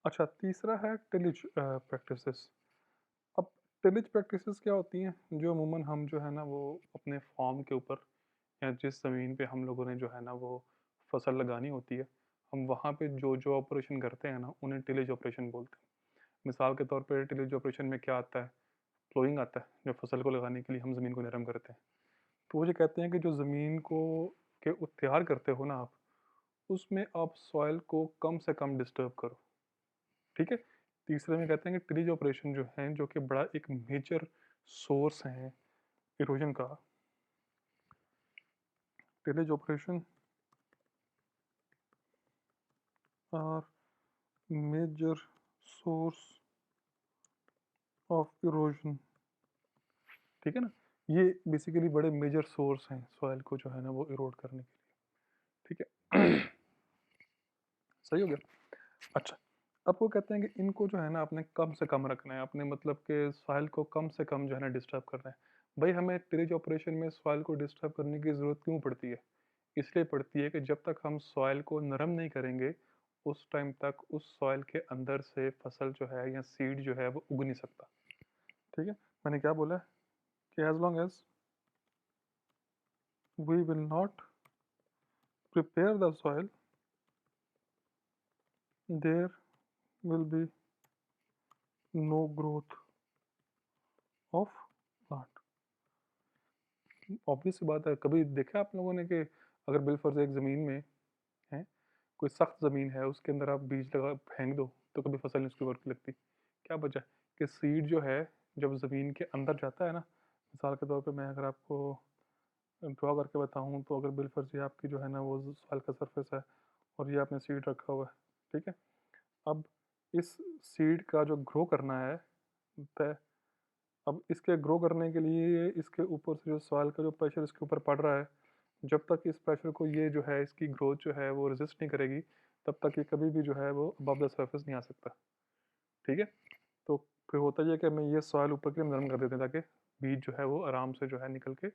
अच्छा, तीसरा है टिलेज प्रैक्टिसेस। अब टिलेज प्रैक्टिसेस क्या होती हैं, जो अमूमन हम जो है ना वो अपने फार्म के ऊपर या जिस ज़मीन पे हम लोगों ने जो है ना वो फसल लगानी होती है, हम वहाँ पे जो जो ऑपरेशन करते हैं ना उन्हें टिलेज ऑपरेशन बोलते हैं। मिसाल के तौर पे टिलेज ऑपरेशन में क्या आता है, प्लोइंग आता है, जो फसल को लगाने के लिए हम ज़मीन को नरम करते हैं। तो वो ये कहते हैं कि जो ज़मीन को तैयार करते हो ना आप, उसमें आप सॉइल को कम से कम डिस्टर्ब करो। ठीक है? तीसरे में कहते हैं कि टिलेज ऑपरेशन जो है, जो कि बड़ा एक मेजर सोर्स है इरोजन का। Tillage operation are major source of erosion. ठीक है ना? ये बेसिकली बड़े मेजर सोर्स हैं सॉइल को जो है ना वो इरोड करने के लिए। ठीक है? सही हो गया? अच्छा, अब वो कहते हैं कि इनको जो है ना आपने कम से कम रखना है, आपने मतलब कि सॉइल को कम से कम जो है ना डिस्टर्ब करना है। भाई हमें टिलेज ऑपरेशन में सॉइल को डिस्टर्ब करने की ज़रूरत क्यों पड़ती है? इसलिए पड़ती है कि जब तक हम सॉइल को नरम नहीं करेंगे, उस टाइम तक उस सॉइल के अंदर से फसल जो है या सीड जो है वो उग नहीं सकता। ठीक है? मैंने क्या बोला है कि as long as we will not prepare the soil, there will be no growth of plant. Obvious सी बात है, कभी देखा आप लोगों ने कि अगर बिलफर्ज एक ज़मीन में है, कोई सख्त ज़मीन है, उसके अंदर आप बीज लगा फेंक दो, तो कभी फसल नहीं उसके ऊपर की लगती। क्या वजह? कि सीड जो है, जब ज़मीन के अंदर जाता है ना, मिसाल के तौर पे मैं अगर आपको ड्रॉ करके बताऊँ, तो अगर बिलफर्ज ये आपकी जो है ना वो सॉइल का सरफेस है और ये आपने सीड रखा हुआ है, ठीक है? अब इस सीड का जो ग्रो करना है, तय अब इसके ग्रो करने के लिए इसके ऊपर से जो सॉइल का जो प्रेशर इसके ऊपर पड़ रहा है, जब तक इस प्रेशर को ये जो है इसकी ग्रोथ जो है वो रेजिस्ट नहीं करेगी, तब तक ये कभी भी जो है वो अबव द सरफेस नहीं आ सकता। ठीक है? तो फिर होता ये है कि हमें ये सॉइल ऊपर की तरफ नरम कर देते हैं, ताकि बीज जो है वो आराम से जो है निकल के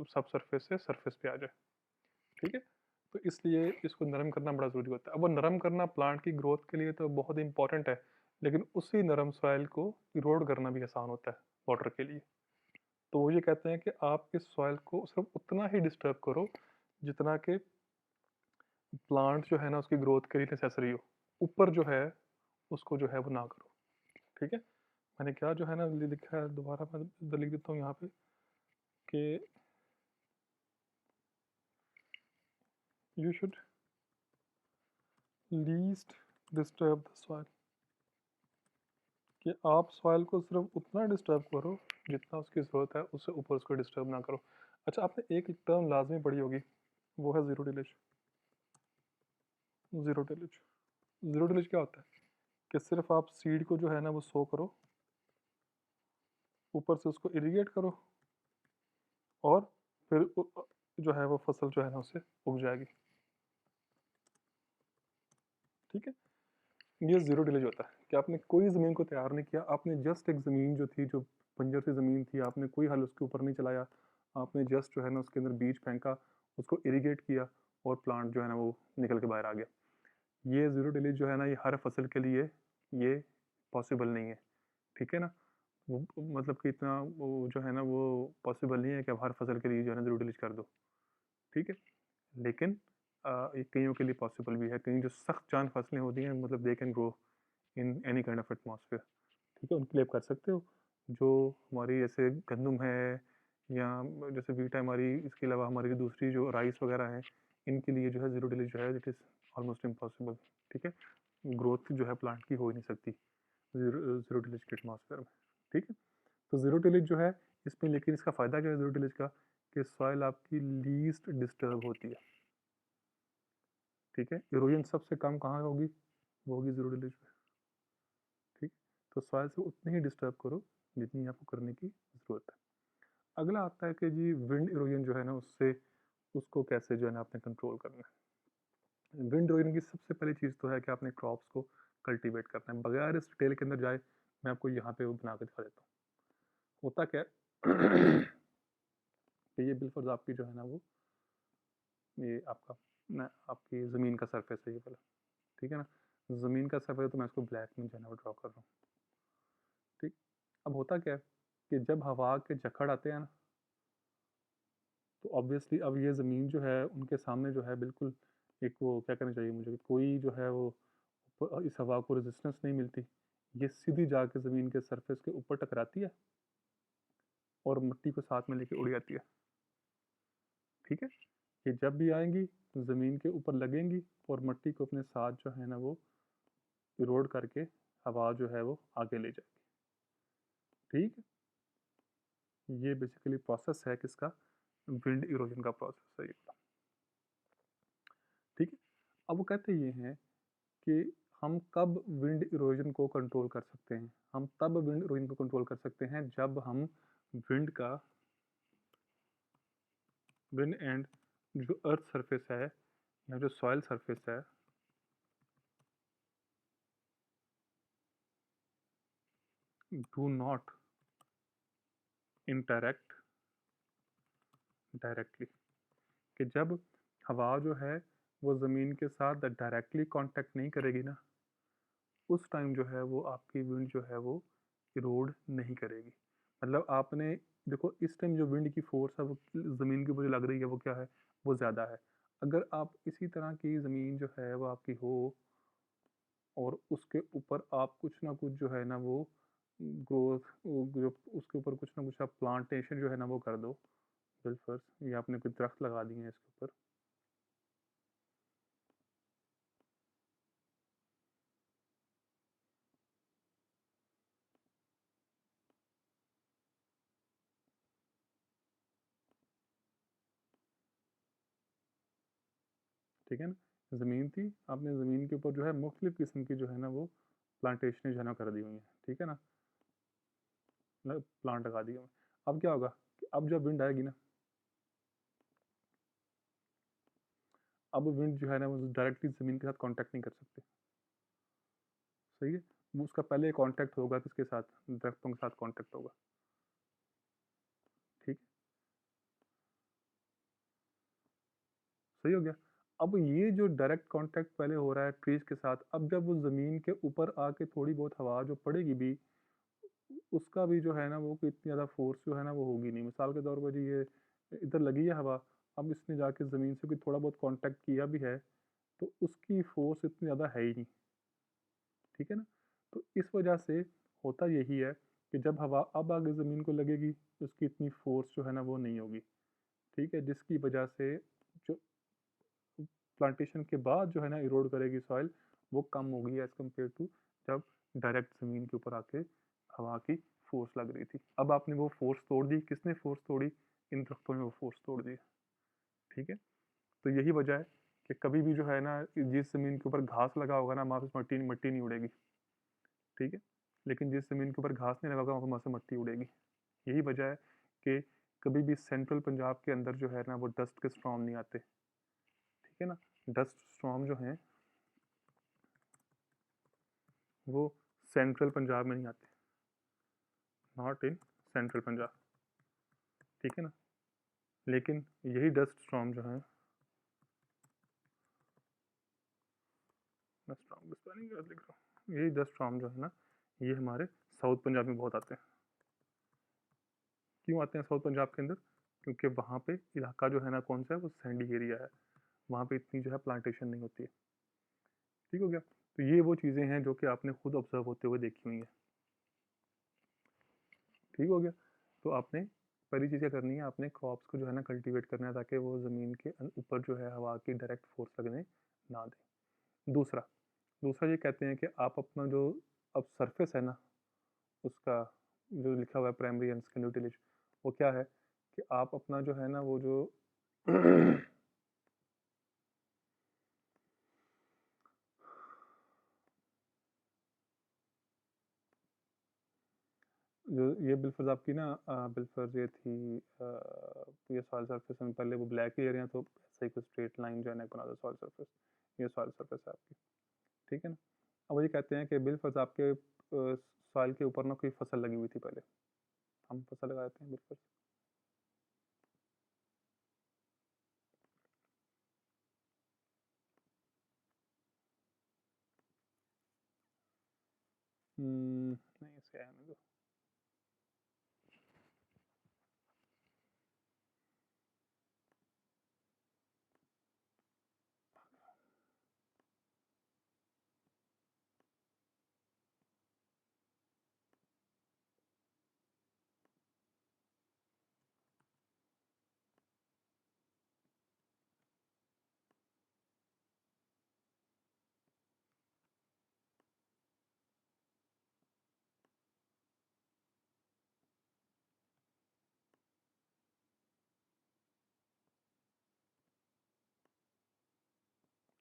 सब सरफेस से सरफेस पे आ जाए। ठीक है? तो इसलिए इसको नरम करना बड़ा ज़रूरी होता है। अब वो नरम करना प्लांट की ग्रोथ के लिए तो बहुत इंपॉर्टेंट है, लेकिन उसी नरम सॉइल को इरोड करना भी आसान होता है वाटर के लिए। तो वो ये कहते हैं कि आप इस सॉइल को सिर्फ उतना ही डिस्टर्ब करो जितना कि प्लांट जो है ना उसकी ग्रोथ के लिए नेसेसरी हो। ऊपर जो है उसको जो है वो ना करो। ठीक है? मैंने क्या जो है ना लिखा है, दोबारा मैं इधर लिख देता हूँ यहाँ पे कि you should least disturb the soil. कि आप सॉइल को सिर्फ उतना डिस्टर्ब करो जितना उसकी ज़रूरत है, उससे ऊपर उसको डिस्टर्ब ना करो। अच्छा, आपने एक टर्म लाजमी पढ़ी होगी, वो है zero tillage. Zero tillage, zero tillage क्या होता है कि सिर्फ आप सीड को जो है ना वो सो करो, ऊपर से उसको इरिगेट करो और फिर जो है वो फसल जो है ना उससे उग जाएगी। ठीक है? ये ज़ीरो टिलेज होता है कि आपने कोई ज़मीन को तैयार नहीं किया, आपने जस्ट एक ज़मीन जो थी, जो बंजर सी ज़मीन थी, आपने कोई हल उसके ऊपर नहीं चलाया, आपने जस्ट जो है ना उसके अंदर बीज फेंका, उसको इरिगेट किया और प्लांट जो है ना वो निकल के बाहर आ गया। ये ज़ीरो टिलेज जो है ना ये हर फसल के लिए ये पॉसिबल नहीं है। ठीक है ना? वो मतलब कि इतना वो जो है ना वो पॉसिबल नहीं है कि आप हर फसल के लिए जो है ना ज़ीरो टिलेज कर दो। ठीक है? लेकिन ये कइयों के लिए पॉसिबल भी है। कहीं जो सख्त जान फसलें होती हैं, मतलब they can grow in any kind of atmosphere. ठीक है? उनके लिए आप कर सकते हो। जो हमारी जैसे गंदम है या जैसे वीट है हमारी, इसके अलावा हमारी जो दूसरी जो राइस वगैरह हैं, इनके लिए जो है ज़ीरो टिलेज जो है इट इज़ ऑलमोस्ट इम्पॉसिबल। ठीक है? ग्रोथ जो है प्लांट की हो ही नहीं सकती ज़ीरो ज़ीरो टिलेज के एटमॉस्फेयर में। ठीक है? तो ज़ीरो टिलेज जो है इसमें, लेकिन इसका फ़ायदा क्या है ज़ीरो टिलेज का, कि सॉइल आपकी लीस्ट डिस्टर्ब होती है। ठीक है? इरोजन सबसे कम कहाँ होगी? वो होगी ज़ीरो टिलेज पे। ठीक? तो सॉइल से उतनी ही डिस्टर्ब करो जितनी आपको करने की ज़रूरत है। अगला आता है कि जी विंड इरोजन जो है ना उससे उसको कैसे जो है ना आपने कंट्रोल करना है। विंड इरोजन की सबसे पहली चीज़ तो है कि आपने क्रॉप्स को कल्टीवेट करना है। बगैर इस डिटेल के अंदर जाए, मैं आपको यहाँ पे वो बना के दिखा देता हूँ। होता क्या है कि ये बिलफर्ज आपकी जो है ना वो, ये आपका ना आपकी ज़मीन का सरफेस है ये वाला। ठीक है ना? ज़मीन का सरफेस है तो मैं इसको ब्लैक में जो है ना वो ड्रॉ कर रहा हूँ, ठीक। अब होता क्या है कि जब हवा के झक्कड़ आते हैं ना, तो ऑब्वियसली अब ये ज़मीन जो है उनके सामने जो है बिल्कुल एक वो क्या करना चाहिए मुझे कि कोई जो है वो इस हवा को रेजिस्टेंस नहीं मिलती, ये सीधी जाके ज़मीन के सरफेस के ऊपर टकराती है और मिट्टी को साथ में लेके उड़ जाती है, ठीक है। ये जब भी आएंगी ज़मीन के ऊपर लगेंगी और मिट्टी को अपने साथ जो है ना वो इरोड करके हवा जो है वो आगे ले जाएगी, ठीक है। ये बेसिकली प्रोसेस है किसका, विंड इरोजन का प्रोसेस है ये, ठीक है। अब वो कहते ये हैं कि हम कब विंड इरोजन को कंट्रोल कर सकते हैं, हम तब विंड इरोजन को कंट्रोल कर सकते हैं जब हम विंड का विंड एंड जो अर्थ सरफेस है या जो सॉइल सरफेस है डू नॉट इंटरैक्ट डायरेक्टली, कि जब हवा जो है वो ज़मीन के साथ डायरेक्टली कांटेक्ट नहीं करेगी ना, उस टाइम जो है वो आपकी विंड जो है वो इरोड नहीं करेगी। मतलब आपने देखो इस टाइम जो विंड की फोर्स है वो ज़मीन के ऊपर जो लग रही है वो क्या है, वो ज़्यादा है। अगर आप इसी तरह की ज़मीन जो है वो आपकी हो और उसके ऊपर आप कुछ ना कुछ जो है ना वो ग्रोथ, जो उसके ऊपर कुछ ना कुछ आप प्लांटेशन जो है ना वो कर दो, बिल्फर्स या आपने कुछ दरख्त लगा दिए हैं इसके ऊपर, ठीक है ना। ज़मीन थी, आपने ज़मीन के ऊपर जो है मुख्तलिफ़ किस्म की जो है ना वो प्लांटेशनें जो है ना कर दी हुई हैं, ठीक है ना, मतलब प्लांट लगा दिए हुए हैं। अब क्या होगा कि अब जब विंड आएगी ना, अब विंड जो है ना वो डायरेक्टली ज़मीन के साथ कांटेक्ट नहीं कर सकते, सही है। वो उसका पहले कांटेक्ट होगा किसके साथ, दरख्तों के साथ कांटेक्ट होगा, ठीक है, सही हो गया। अब ये जो डायरेक्ट कांटेक्ट पहले हो रहा है ट्रीज के साथ, अब जब वो ज़मीन के ऊपर आके थोड़ी बहुत हवा जो पड़ेगी भी, उसका भी जो है ना वो कोई इतनी ज़्यादा फोर्स जो है ना वो होगी नहीं। मिसाल के तौर पर जी ये इधर लगी है हवा, अब इसने जाके ज़मीन से कोई थोड़ा बहुत कांटेक्ट किया भी है तो उसकी फोर्स इतनी ज़्यादा है ही नहीं, ठीक है ना। तो इस वजह से होता यही है कि जब हवा अब आगे ज़मीन को लगेगी उसकी इतनी फोर्स जो है ना वो नहीं होगी, ठीक है, जिसकी वजह से जो प्लांटेशन के बाद जो है ना इरोड करेगी सॉइल, वो कम होगी एज़ कम्पेयर टू जब डायरेक्ट ज़मीन के ऊपर आके हवा की फोर्स लग रही थी। अब आपने वो फोर्स तोड़ दी, किसने फोर्स तोड़ी, इन दरख्तों ने वो फोर्स तोड़ दी, ठीक है। तो यही वजह है कि कभी भी जो है ना जिस ज़मीन के ऊपर घास लगा होगा ना वहाँ पे मट्टी मट्टी नहीं उड़ेगी, ठीक है। लेकिन जिस ज़मीन के ऊपर घास नहीं लगा होगा वहाँ से मट्टी उड़ेगी। यही वजह है कि कभी भी सेंट्रल पंजाब के अंदर जो है ना वो डस्ट के स्टॉर्म नहीं आते, ठीक है ना। डस्ट स्टॉर्म जो हैं वो सेंट्रल पंजाब में नहीं आते, नॉट इन सेंट्रल पंजाब, ठीक है ना। लेकिन यही डस्ट स्टॉर्म जो है, मैं स्टॉर्म की स्पेलिंग गलत लिख रहा हूँ, यही डस्ट स्टॉर्म जो है ना ये हमारे साउथ पंजाब में बहुत आते हैं। क्यों आते हैं साउथ पंजाब के अंदर, क्योंकि वहाँ पे इलाका जो है ना कौन सा है वो सैंडी एरिया है, वहाँ पे इतनी जो है प्लांटेशन नहीं होती है, ठीक हो गया। तो ये वो चीज़ें हैं जो कि आपने खुद ऑब्जर्व होते हुए देखी हुई हैं, ठीक हो गया। तो आपने पहली चीज़ क्या करनी है, आपने क्रॉप्स को जो है ना कल्टीवेट करना है ताकि वो ज़मीन के ऊपर जो है हवा की डायरेक्ट फोर्स लगने ना दें। दूसरा दूसरा ये कहते हैं कि आप अपना जो अब सरफेस है ना उसका जो लिखा हुआ है प्राइमरी एंड सेकेंडरी टिलेज, वो क्या है कि आप अपना जो है ना वो जो जो ये बिलफर्ज आपकी ना बिलफर्ज ये थी ये सॉइल सरफेस में पहले वो ब्लैक ही एरिया, तो ऐसे ही कुछ स्ट्रेट लाइन जो है ना बना दो सॉइल सरफेस, ये सॉइल सरफेस है आपकी, ठीक है ना। अब ये कहते हैं कि बिलफर्ज आपके सॉइल के ऊपर ना कोई फसल लगी हुई थी पहले, हम फसल लगा देते हैं बिलफर्ज, नहीं इसे आने दो।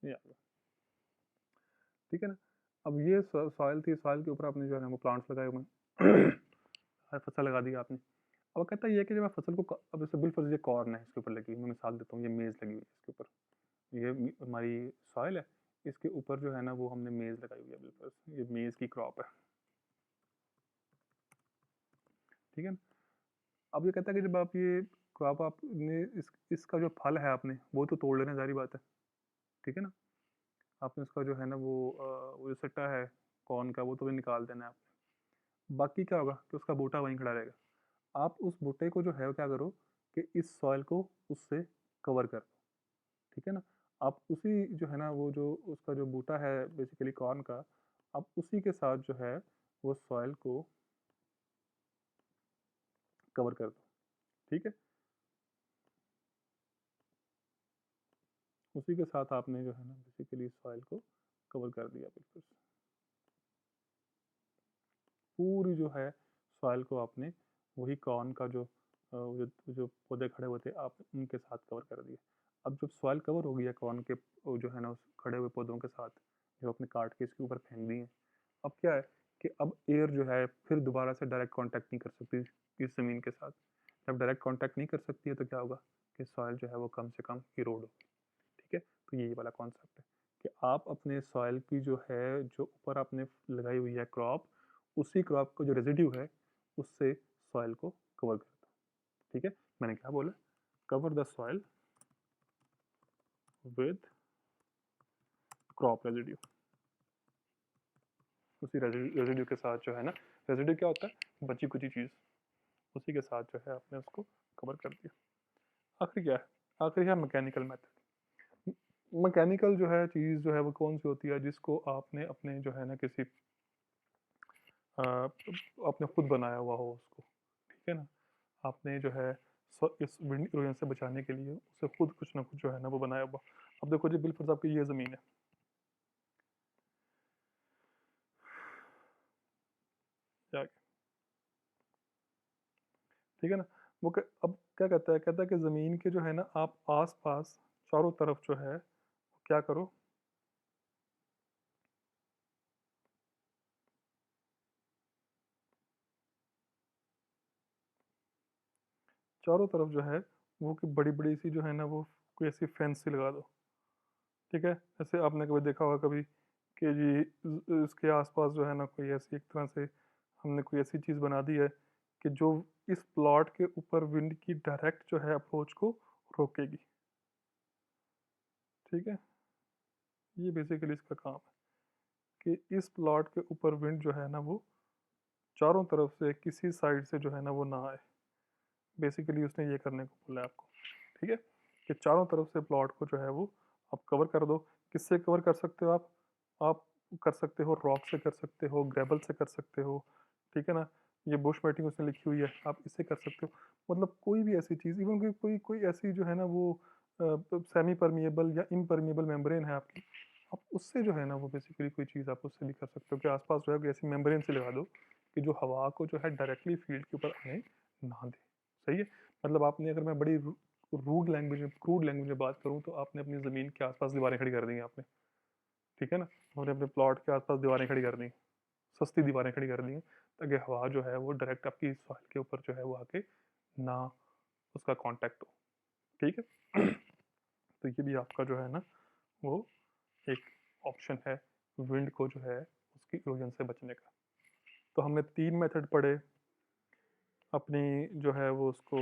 ये आ गया, ठीक है ना। अब ये सॉइल थी, सॉइल के ऊपर आपने जो है ना वो प्लांट्स लगाए हुए हैं हर फसल लगा दी आपने। अब कहता है ये कि जब मैं फसल को अब जैसे बिल्कुल ये कॉर्न है इसके ऊपर लगी, मैं मिसाल देता हूँ, ये मेज़ लगी हुई है इसके ऊपर, ये हमारी सॉइल है, इसके ऊपर जो है ना वो हमने मेज़ लगाई हुई है बिल्कुल, ये मेज़ की क्रॉप है, ठीक है ना। अब ये कहता है कि जब आप ये क्रॉप आपने इसका जो फल है आपने वो तो तोड़ लेना, जारी बात है, ठीक है ना। आपने उसका जो है ना वो जो सट्टा है कॉर्न का वो तो भी निकाल देना है आपने। बाकी क्या होगा कि उसका बूटा वहीं खड़ा रहेगा। आप उस बूटे को जो है वो क्या करो कि इस सॉइल को उससे कवर कर दो, ठीक है ना। आप उसी जो है ना वो जो उसका जो बूटा है बेसिकली कॉर्न का, आप उसी के साथ जो है वो सॉइल को कवर कर दो, ठीक है। उसी के साथ आपने जो है ना बेसिकली सॉइल को कवर कर दिया बिल्कुल, पूरी जो है सॉइल को आपने वही कॉर्न का जो पौधे खड़े हुए थे आप उनके साथ कवर कर दिए। अब जब सॉइल कवर हो गया कॉर्न के वो जो है ना उस खड़े हुए पौधों के साथ, जो आपने काट के इसके ऊपर फेंक दिए, अब क्या है कि अब एयर जो है फिर दोबारा से डायरेक्ट कांटेक्ट नहीं कर सकती इस ज़मीन के साथ। जब डायरेक्ट कांटेक्ट नहीं कर सकती है तो क्या होगा कि सॉइल जो है वो कम से कम इरोड होगी, ठीक है। तो यही वाला कॉन्सेप्ट है कि आप अपने सॉइल की जो है जो ऊपर आपने लगाई हुई है क्रॉप, उसी क्रॉप का जो रेजिड्यू है उससे सॉइल को कवर कर दो, ठीक है। मैंने क्या बोला, cover the soil with crop residue, उसी रेजिड्यू के साथ जो है ना, रेजिड्यू क्या होता है, बची कुची चीज़, उसी के साथ जो है आपने उसको कवर कर दिया। आखिर क्या है, आखिर है मैकेनिकल मेथड। मैकेनिकल जो है चीज़ जो है वो कौन सी होती है जिसको आपने अपने जो है ना किसी आपने खुद बनाया हुआ हो उसको, ठीक है ना। आपने जो है इस विंड इरोजन से बचाने के लिए उसे खुद कुछ ना कुछ जो है ना वो बनाया हुआ। अब देखो जी बिल्फर्ज आपकी ये ज़मीन है, क्या ठीक है ना। अब क्या कहता है कि ज़मीन के जो है ना आप आस पास चारों तरफ जो है क्या करो, चारों तरफ जो है वो कि बड़ी बड़ी सी जो है ना वो कोई ऐसी फेंस सी लगा दो, ठीक है। जैसे आपने कभी देखा होगा कभी कि जी इसके आसपास जो है ना कोई ऐसी एक तरह से हमने कोई ऐसी चीज़ बना दी है कि जो इस प्लॉट के ऊपर विंड की डायरेक्ट जो है अप्रोच को रोकेगी, ठीक है। ये बेसिकली इसका काम है कि इस प्लॉट के ऊपर विंड जो है ना वो चारों तरफ से किसी साइड से जो है ना वो ना आए। बेसिकली उसने ये करने को बोला है आपको, ठीक है, कि चारों तरफ से प्लॉट को जो है वो आप कवर कर दो। किससे कवर कर सकते हो आप कर सकते हो रॉक से, कर सकते हो ग्रेबल से, कर सकते हो, ठीक है ना। ये बुश मैटिंग उसने लिखी हुई है, आप इससे कर सकते हो। मतलब कोई भी ऐसी चीज़, इवन कोई कोई ऐसी जो है ना वो सेमी परमिएबल या इम्परमिएबल मेम्ब्रेन है आपकी, आप उससे जो है ना वो बेसिकली कोई चीज़ आप उससे भी कर सकते हो कि आसपास जो है कोई ऐसी मेम्ब्रेन से लगा दो कि जो हवा को जो है डायरेक्टली फील्ड के ऊपर आने ना दे, सही है। मतलब आपने अगर मैं बड़ी रूड लैंग्वेज में, क्रूड लैंग्वेज में बात करूँ तो आपने अपनी ज़मीन के आसपास दीवारें खड़ी कर दी हैं आपने, ठीक है ना। आपने अपने प्लॉट के आसपास दीवारें खड़ी कर दी, सस्ती दीवारें खड़ी कर दी हैं, ताकि हवा जो है वो डायरेक्ट आपकी सॉइल के ऊपर जो है वो आके ना उसका कांटेक्ट हो, ठीक है। तो ये भी आपका जो है ना वो एक ऑप्शन है विंड को जो है उसकी इरोजन से बचने का। तो हमने 3 मेथड पढ़े अपनी जो है वो उसको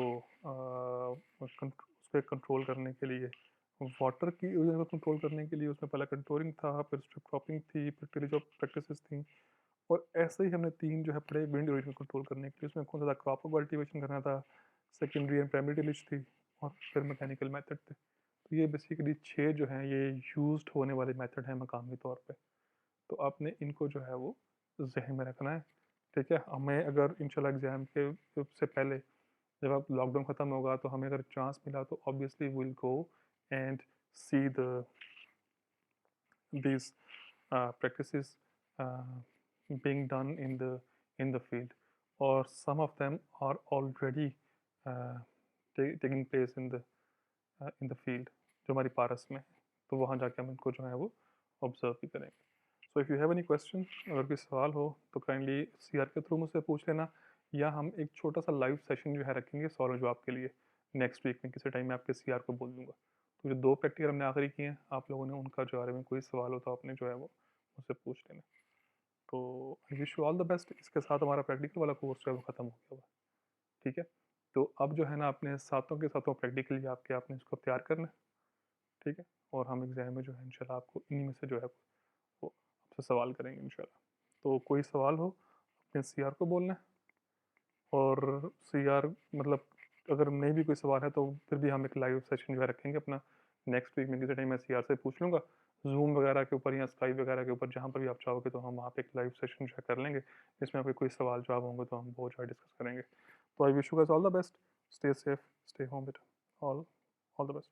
उसको कंट्रोल करने के लिए, वाटर की इरोजन को कंट्रोल करने के लिए उसमें पहला कंट्रोलिंग था, फिर स्ट्रिप क्रॉपिंग थी, फिर टिलेज ऑफ प्रैक्टिसेस थी, और ऐसे ही हमने 3 जो है पढ़े विंड इरोजन कंट्रोल करने के लिए। उसमें कौन सा था, क्रॉप को कल्टीवेशन करना था, सेकेंडरी एंड प्राइमरी टिलेज थी और फिर मैकेनिकल मेथड थे। तो ये बेसिकली 6 जो हैं ये यूज़्ड होने वाले मेथड हैं मकामी तौर पे। तो आपने इनको जो है वो ज़हन में रखना है, ठीक है? हमें अगर इंशाल्लाह एग्ज़ाम के से पहले जब अब लॉकडाउन ख़त्म होगा तो हमें अगर चांस मिला तो obviously we will go and see these practices being done in the field, or some of them are already uh, taking place in the field जो हमारी पारस में है, तो वहाँ जाके हम इनको जो है वो ऑब्जर्व भी करेंगे। So if you have any question, अगर कोई सवाल हो तो काइंडली सीआर के थ्रू मुझसे पूछ लेना, या हम एक छोटा सा लाइव सेशन जो है रखेंगे सवाल और जवाब के लिए नेक्स्ट वीक में, किसी टाइम मैं आपके सीआर को बोल दूंगा। तो जो 2 प्रैक्टिकल हमने आखिरी किए हैं, आप लोगों ने उनका जो बारे में कोई सवाल हो तो आपने जो है वो मुझसे पूछ लेना। तो I wish you all the best. इसके साथ हमारा प्रैक्टिकल वाला कोर्स जो है वो ख़त्म हो गया हुआ है, ठीक है? तो अब जो है ना अपने सातों के सातों प्रैक्टिकली आपके आपने इसको तैयार करना है, ठीक है? और हम एग्ज़ाम में जो है इंशाल्लाह आपको इन्हीं में से जो है वो आपसे सवाल करेंगे इंशाल्लाह। तो कोई सवाल हो अपने सीआर को बोलना है, और सीआर मतलब अगर नहीं भी कोई सवाल है तो फिर भी हम एक लाइव सेशन जो है रखेंगे अपना नेक्स्ट वीक में, किसी टाइम मैं सीआर से पूछ लूँगा जूम वगैरह के ऊपर या स्काइप वगैरह के ऊपर, जहाँ पर भी आप चाहोगे तो हम वहाँ पे एक लाइव सेशन जो है कर लेंगे, जिसमें आपके कोई सवाल जवाब होंगे तो हम वो जो है डिस्कस करेंगे। तो I wish you guys all the best, stay safe, stay home बेटा, ऑल ऑल द बेस्ट।